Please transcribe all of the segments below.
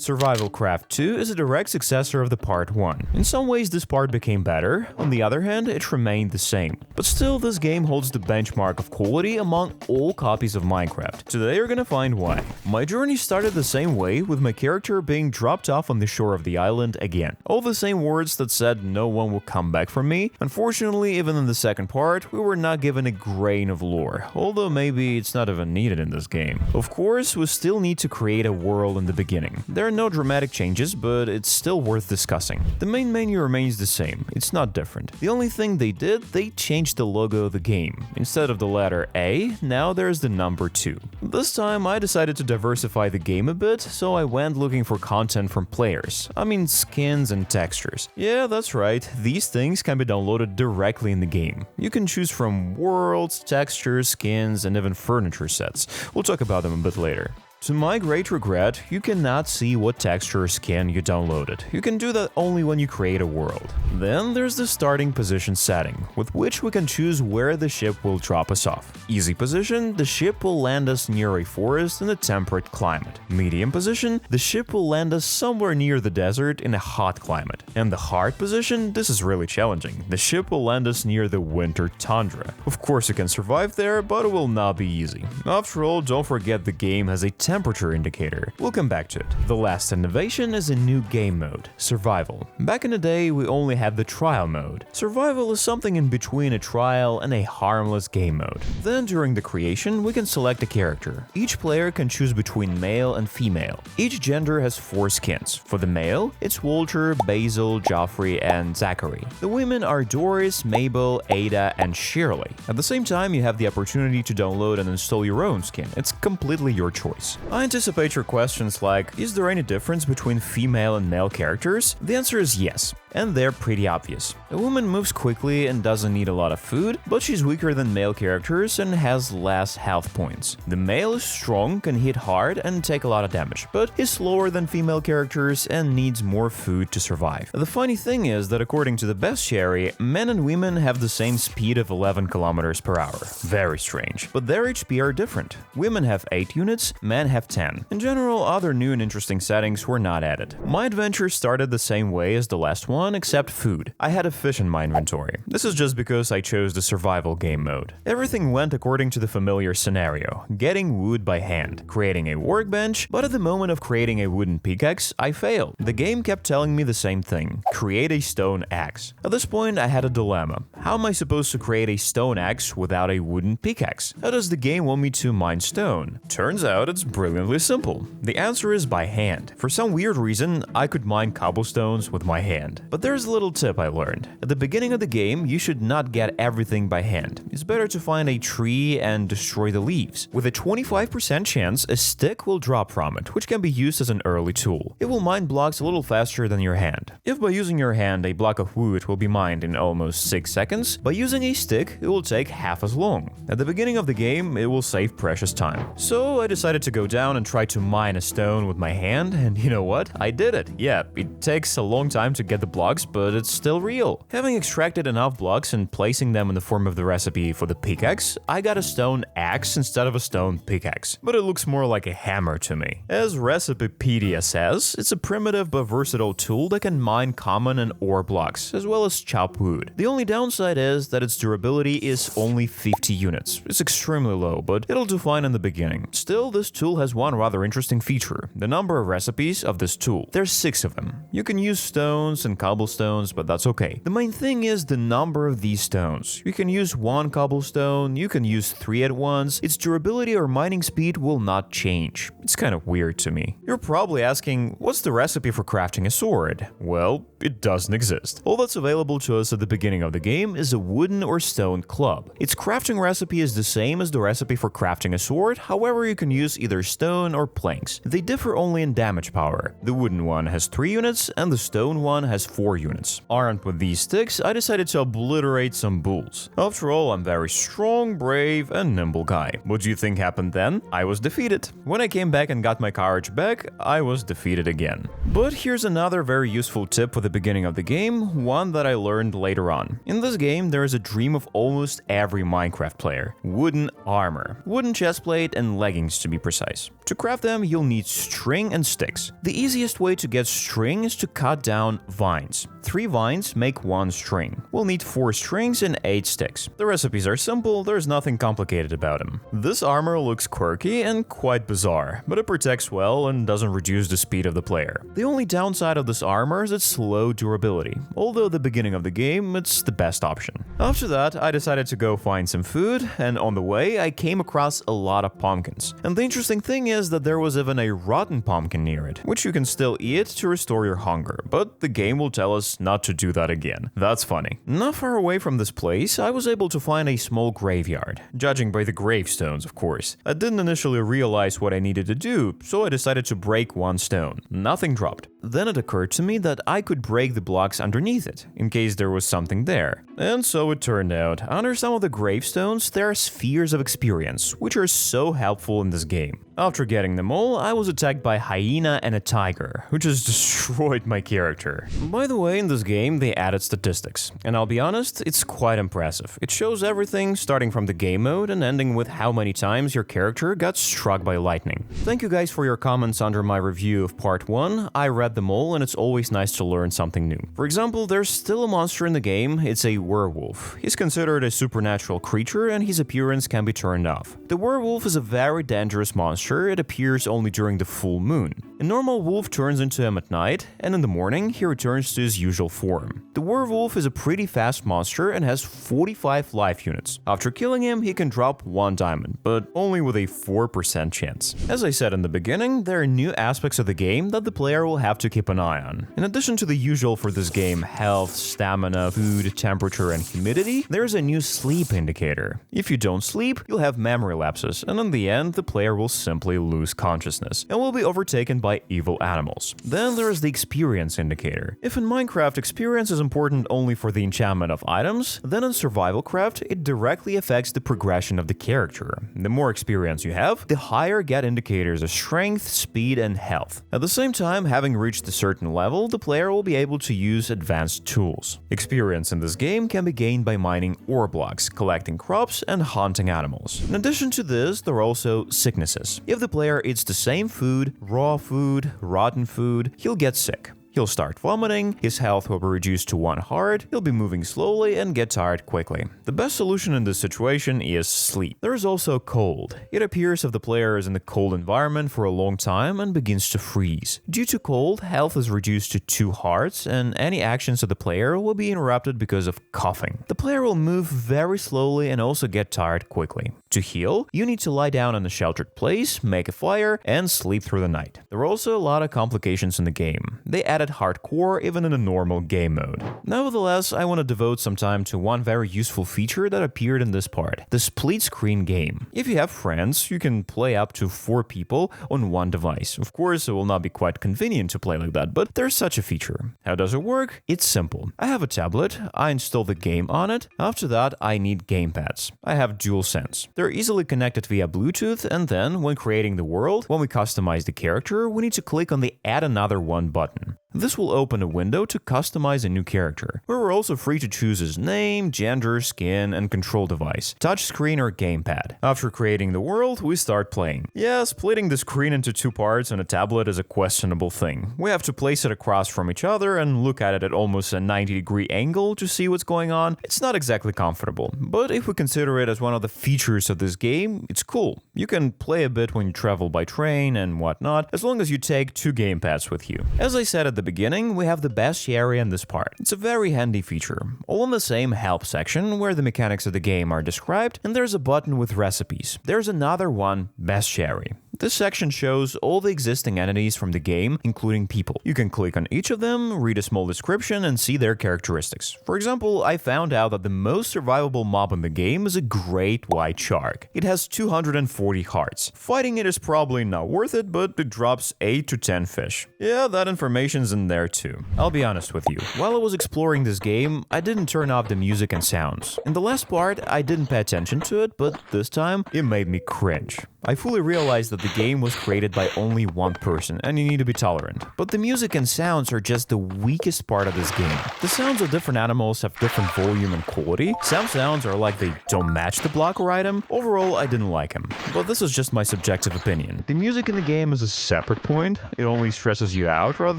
Survivalcraft 2 is a direct successor of the Part 1. In some ways this part became better, on the other hand it remained the same. But still, this game holds the benchmark of quality among all copies of Minecraft. Today you're gonna find why. My journey started the same way, with my character being dropped off on the shore of the island again. All the same words that said no one will come back from me. Unfortunately, even in the second part, we were not given a grain of lore, although maybe it's not even needed in this game. Of course, we still need to create a world in the beginning. There are no dramatic changes, but it's still worth discussing. The main menu remains the same, it's not different. The only thing they did, they changed the logo of the game. Instead of the letter A, now there's the number 2. This time I decided to diversify the game a bit, so I went looking for content from players. I mean skins and textures. Yeah, that's right, these things can be downloaded directly in the game. You can choose from worlds, textures, skins, and even furniture sets. We'll talk about them a bit later. To my great regret, you cannot see what texture or skin you downloaded. You can do that only when you create a world. Then there's the starting position setting, with which we can choose where the ship will drop us off. Easy position, the ship will land us near a forest in a temperate climate. Medium position, the ship will land us somewhere near the desert in a hot climate. And the hard position, this is really challenging. The ship will land us near the winter tundra. Of course you can survive there, but it will not be easy. After all, don't forget the game has a temperature indicator. We'll come back to it. The last innovation is a new game mode, Survival. Back in the day, we only had the trial mode. Survival is something in between a trial and a harmless game mode. Then during the creation, we can select a character. Each player can choose between male and female. Each gender has 4 skins. For the male, it's Walter, Basil, Joffrey, and Zachary. The women are Doris, Mabel, Ada, and Shirley. At the same time, you have the opportunity to download and install your own skin. It's completely your choice. I anticipate your questions like, is there any difference between female and male characters? The answer is yes, and they're pretty obvious. A woman moves quickly and doesn't need a lot of food, but she's weaker than male characters and has less health points. The male is strong, can hit hard, and take a lot of damage, but is slower than female characters and needs more food to survive. The funny thing is that according to the Bestiary, men and women have the same speed of 11 kilometers per hour. Very strange. But their HP are different. Women have 8 units, men have 10. In general, other new and interesting settings were not added. My adventure started the same way as the last one, except food. I had a fish in my inventory. This is just because I chose the survival game mode. Everything went according to the familiar scenario, getting wood by hand, creating a workbench, but at the moment of creating a wooden pickaxe, I failed. The game kept telling me the same thing, create a stone axe. At this point, I had a dilemma. How am I supposed to create a stone axe without a wooden pickaxe? How does the game want me to mine stone? Turns out it's brilliantly simple. The answer is by hand. For some weird reason, I could mine cobblestones with my hand. But there's a little tip I learned. At the beginning of the game, you should not get everything by hand. It's better to find a tree and destroy the leaves. With a 25% chance, a stick will drop from it, which can be used as an early tool. It will mine blocks a little faster than your hand. If by using your hand a block of wood will be mined in almost 6 seconds, by using a stick, it will take half as long. At the beginning of the game, it will save precious time. So I decided to go down and try to mine a stone with my hand, and you know what? I did it. Yeah, it takes a long time to get the blocks, but it's still real. Having extracted enough blocks and placing them in the form of the recipe for the pickaxe, I got a stone axe instead of a stone pickaxe. But it looks more like a hammer to me. As Recipepedia says, it's a primitive but versatile tool that can mine common and ore blocks, as well as chop wood. The only downside is that its durability is only 50 units. It's extremely low, but it'll do fine in the beginning. Still, this tool has one rather interesting feature, the number of recipes of this tool. There's 6 of them. You can use stones and cobblestones, but that's okay. The main thing is the number of these stones. You can use 1 cobblestone, you can use 3 at once. Its durability or mining speed will not change. It's kind of weird to me. You're probably asking, what's the recipe for crafting a sword? Well, it doesn't exist. All that's available to us at the beginning of the game is a wooden or stone club. Its crafting recipe is the same as the recipe for crafting a sword, however you can use either stone or planks. They differ only in damage power. The wooden one has 3 units and the stone one has 4 units. Armed with these sticks, I decided to obliterate some bulls. After all, I'm very strong, brave, and nimble guy. What do you think happened then? I was defeated. When I came back and got my courage back, I was defeated again. But here's another very useful tip for the the beginning of the game, one that I learned later on. In this game, there is a dream of almost every Minecraft player: wooden armor. Wooden chestplate and leggings to be precise. To craft them, you'll need string and sticks. The easiest way to get string is to cut down vines. 3 vines make 1 string. We'll need 4 strings and 8 sticks. The recipes are simple, there's nothing complicated about them. This armor looks quirky and quite bizarre, but it protects well and doesn't reduce the speed of the player. The only downside of this armor is its low durability, although at the beginning of the game, it's the best option. After that, I decided to go find some food, and on the way, I came across a lot of pumpkins. And the interesting thing is that there was even a rotten pumpkin near it, which you can still eat to restore your hunger, but the game will tell us not to do that again. That's funny. Not far away from this place, I was able to find a small graveyard, judging by the gravestones, of course. I didn't initially realize what I needed to do, so I decided to break 1 stone. Nothing dropped. Then it occurred to me that I could break the blocks underneath it, in case there was something there. And so it turned out. Under some of the gravestones, there are spheres of experience, which are so helpful in this game. After getting them all, I was attacked by a hyena and a tiger, who just destroyed my character. By the way, in this game, they added statistics, and I'll be honest, it's quite impressive. It shows everything, starting from the game mode and ending with how many times your character got struck by lightning. Thank you guys for your comments under my review of part 1. I read them all, and it's always nice to learn something new. For example, there's still a monster in the game. It's a werewolf. He's considered a supernatural creature, and his appearance can be turned off. The werewolf is a very dangerous monster. It appears only during the full moon. A normal wolf turns into him at night, and in the morning he returns to his usual form. The werewolf is a pretty fast monster and has 45 life units. After killing him, he can drop 1 diamond, but only with a 4% chance. As I said in the beginning, there are new aspects of the game that the player will have to keep an eye on. In addition to the usual for this game: health, stamina, food, temperature, and humidity, there's a new sleep indicator. If you don't sleep, you'll have memory lapses, and in the end, the player will simply lose consciousness and will be overtaken by evil animals. Then there is the experience indicator. If in Minecraft experience is important only for the enchantment of items, then in Survivalcraft it directly affects the progression of the character. The more experience you have, the higher get indicators of strength, speed, and health. At the same time, having reached a certain level, the player will be able to use advanced tools. Experience in this game can be gained by mining ore blocks, collecting crops, and hunting animals. In addition to this, there are also sicknesses. If the player eats the same food, raw food, rotten food, he'll get sick. He'll start vomiting, his health will be reduced to 1 heart, he'll be moving slowly and get tired quickly. The best solution in this situation is sleep. There is also cold. It appears if the player is in a cold environment for a long time and begins to freeze. Due to cold, health is reduced to 2 hearts, and any actions of the player will be interrupted because of coughing. The player will move very slowly and also get tired quickly. To heal, you need to lie down in a sheltered place, make a fire, and sleep through the night. There are also a lot of complications in the game. They added hardcore even in a normal game mode. Nevertheless, I want to devote some time to one very useful feature that appeared in this part: the split screen game. If you have friends, you can play up to 4 people on 1 device. Of course, it will not be quite convenient to play like that, but there's such a feature. How does it work? It's simple. I have a tablet, I install the game on it. After that, I need gamepads. I have DualSense. They're easily connected via Bluetooth, and then, when creating the world, when we customize the character, we need to click on the Add Another One button. This will open a window to customize a new character, where we're also free to choose his name, gender, skin, and control device, touchscreen or gamepad. After creating the world, we start playing. Yeah, splitting the screen into 2 parts on a tablet is a questionable thing. We have to place it across from each other and look at it at almost a 90-degree angle to see what's going on. It's not exactly comfortable, but if we consider it as one of the features of this game, it's cool. You can play a bit when you travel by train and whatnot, as long as you take 2 gamepads with you. As I said at the beginning, we have the Bestiary in this part. It's a very handy feature, all in the same help section where the mechanics of the game are described, and there's a button with recipes. There's another one, Bestiary. This section shows all the existing entities from the game, including people. You can click on each of them, read a small description, and see their characteristics. For example, I found out that the most survivable mob in the game is a great white shark. It has 240 hearts. Fighting it is probably not worth it, but it drops 8 to 10 fish. Yeah, that information's in there too. I'll be honest with you, while I was exploring this game, I didn't turn off the music and sounds. In the last part, I didn't pay attention to it, but this time, it made me cringe. I fully realized that the the game was created by only one person, and you need to be tolerant. But the music and sounds are just the weakest part of this game. The sounds of different animals have different volume and quality. Some sounds are like they don't match the block or item. Overall, I didn't like them, but this is just my subjective opinion. The music in the game is a separate point. It only stresses you out rather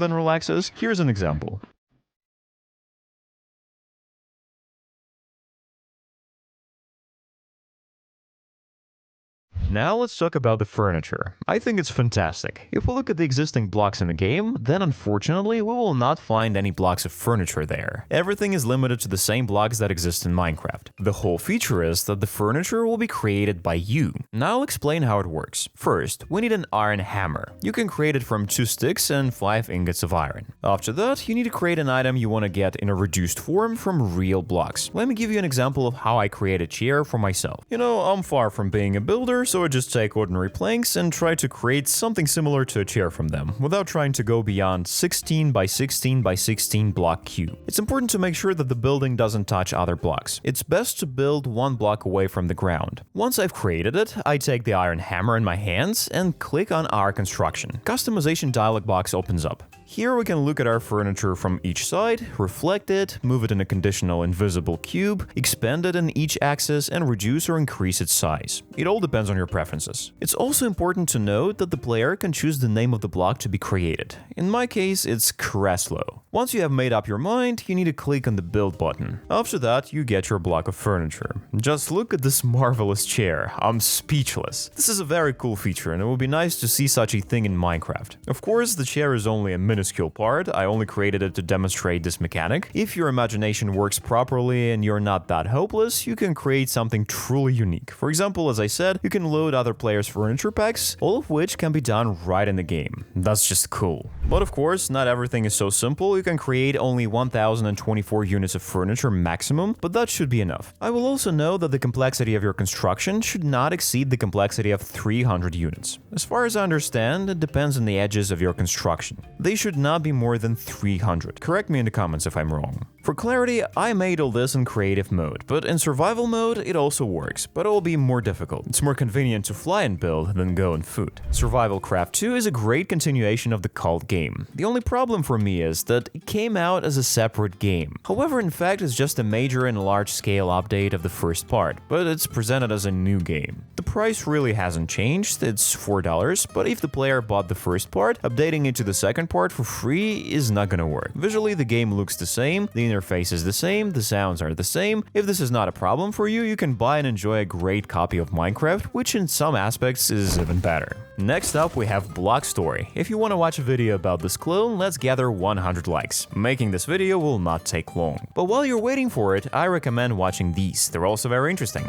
than relaxes. Here's an example. Now let's talk about the furniture. I think it's fantastic. If we look at the existing blocks in the game, then unfortunately we will not find any blocks of furniture there. Everything is limited to the same blocks that exist in Minecraft. The whole feature is that the furniture will be created by you. Now I'll explain how it works. First, we need an iron hammer. You can create it from 2 sticks and 5 ingots of iron. After that, you need to create an item you want to get in a reduced form from real blocks. Let me give you an example of how I create a chair for myself. You know, I'm far from being a builder, so I just take ordinary planks and try to create something similar to a chair from them, without trying to go beyond 16 by 16 by 16 block cube. It's important to make sure that the building doesn't touch other blocks. It's best to build 1 block away from the ground. Once I've created it, I take the iron hammer in my hands and click on our construction. Customization dialog box opens up. Here we can look at our furniture from each side, reflect it, move it in a conditional invisible cube, expand it in each axis, and reduce or increase its size. It all depends on your preferences. It's also important to note that the player can choose the name of the block to be created. In my case, it's Kreslo. Once you have made up your mind, you need to click on the build button. After that, you get your block of furniture. Just look at this marvelous chair. I'm speechless. This is a very cool feature, and it would be nice to see such a thing in Minecraft. Of course, the chair is only a minuscule part. I only created it to demonstrate this mechanic. If your imagination works properly and you're not that hopeless, you can create something truly unique. For example, as I said, you can load other players' furniture packs, all of which can be done right in the game. That's just cool. But of course, not everything is so simple. You can create only 1024 units of furniture maximum, but that should be enough. I will also note that the complexity of your construction should not exceed the complexity of 300 units. As far as I understand, it depends on the edges of your construction. They should not be more than 300. Correct me in the comments if I'm wrong. For clarity, I made all this in creative mode, but in survival mode it also works, but it will be more difficult. It's more convenient to fly and build than go and food. Survivalcraft 2 is a great continuation of the cult game. The only problem for me is that it came out as a separate game. However, in fact, it's just a major and large-scale update of the first part, but it's presented as a new game. The price really hasn't changed, it's $4, but if the player bought the first part, updating it to the second part for free is not gonna work. Visually, the game looks the same, the interface is the same, the sounds are the same. If this is not a problem for you, you can buy and enjoy a great copy of Minecraft, which in some aspects is even better. Next up, we have Block Story. If you want to watch a video about this clone, let's gather 100 likes. Making this video will not take long. But while you're waiting for it, I recommend watching these. They're also very interesting.